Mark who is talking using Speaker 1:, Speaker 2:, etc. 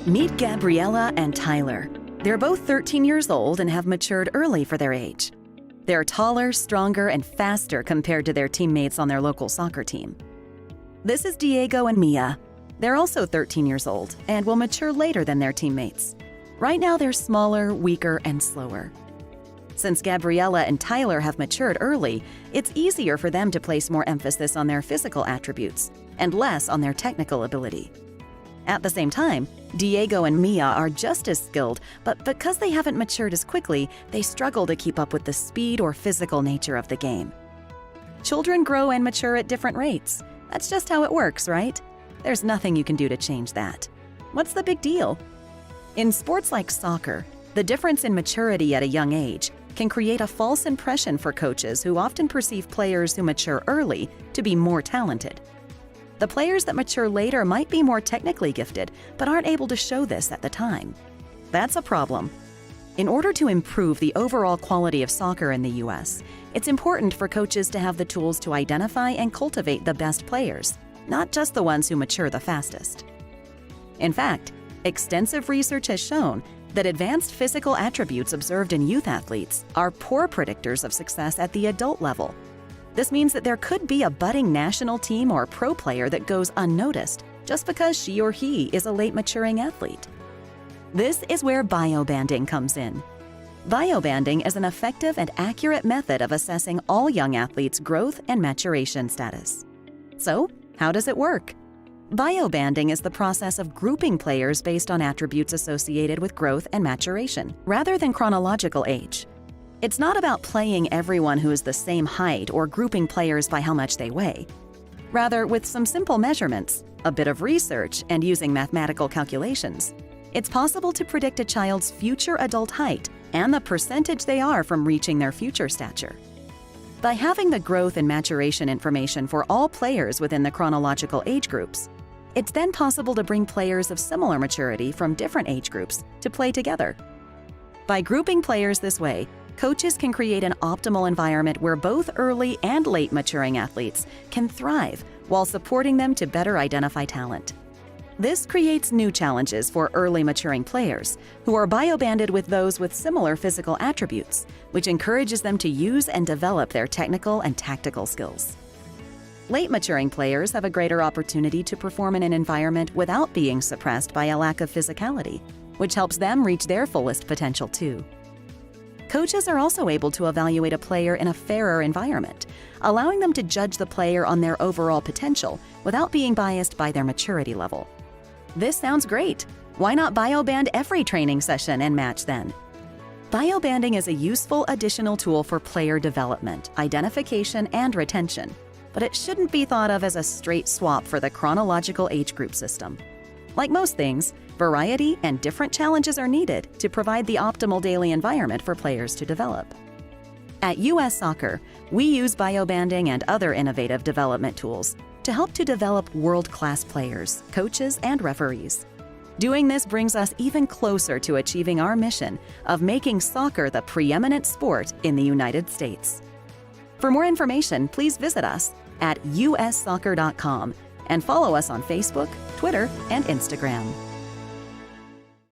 Speaker 1: Meet Gabriella and Tyler. They're both 13 years old and have matured early for their age. They're taller, stronger, and faster compared to their teammates on their local soccer team. This is Diego and Mia. They're also 13 years old and will mature later than their teammates. Right now, they're smaller, weaker, and slower. Since Gabriella and Tyler have matured early, it's easier for them to place more emphasis on their physical attributes and less on their technical ability. At the same time, Diego and Mia are just as skilled, but because they haven't matured as quickly, they struggle to keep up with the speed or physical nature of the game. Children grow and mature at different rates. That's just how it works, right? There's nothing you can do to change that. What's the big deal? In sports like soccer, the difference in maturity at a young age can create a false impression for coaches who often perceive players who mature early to be more talented. The players that mature later might be more technically gifted, but aren't able to show this at the time. That's a problem. In order to improve the overall quality of soccer in the U.S., it's important for coaches to have the tools to identify and cultivate the best players, not just the ones who mature the fastest. In fact, extensive research has shown that advanced physical attributes observed in youth athletes are poor predictors of success at the adult level. This means that there could be a budding national team or pro player that goes unnoticed just because she or he is a late maturing athlete. This is where biobanding comes in. Biobanding is an effective and accurate method of assessing all young athletes' growth and maturation status. So, how does it work? Biobanding is the process of grouping players based on attributes associated with growth and maturation, rather than chronological age. It's not about playing everyone who is the same height or grouping players by how much they weigh. Rather, with some simple measurements, a bit of research, and using mathematical calculations, it's possible to predict a child's future adult height and the percentage they are from reaching their future stature. By having the growth and maturation information for all players within the chronological age groups, it's then possible to bring players of similar maturity from different age groups to play together. By grouping players this way, coaches can create an optimal environment where both early and late maturing athletes can thrive while supporting them to better identify talent. This creates new challenges for early maturing players who are biobanded with those with similar physical attributes, which encourages them to use and develop their technical and tactical skills. Late maturing players have a greater opportunity to perform in an environment without being suppressed by a lack of physicality, which helps them reach their fullest potential too. Coaches are also able to evaluate a player in a fairer environment, allowing them to judge the player on their overall potential without being biased by their maturity level. This sounds great. Why not bioband every training session and match then? Biobanding is a useful additional tool for player development, identification, and retention, but it shouldn't be thought of as a straight swap for the chronological age group system. Like most things, variety and different challenges are needed to provide the optimal daily environment for players to develop. At U.S. Soccer, we use biobanding and other innovative development tools to help to develop world-class players, coaches, and referees. Doing this brings us even closer to achieving our mission of making soccer the preeminent sport in the United States. For more information, please visit us at ussoccer.com and follow us on Facebook, Twitter, and Instagram.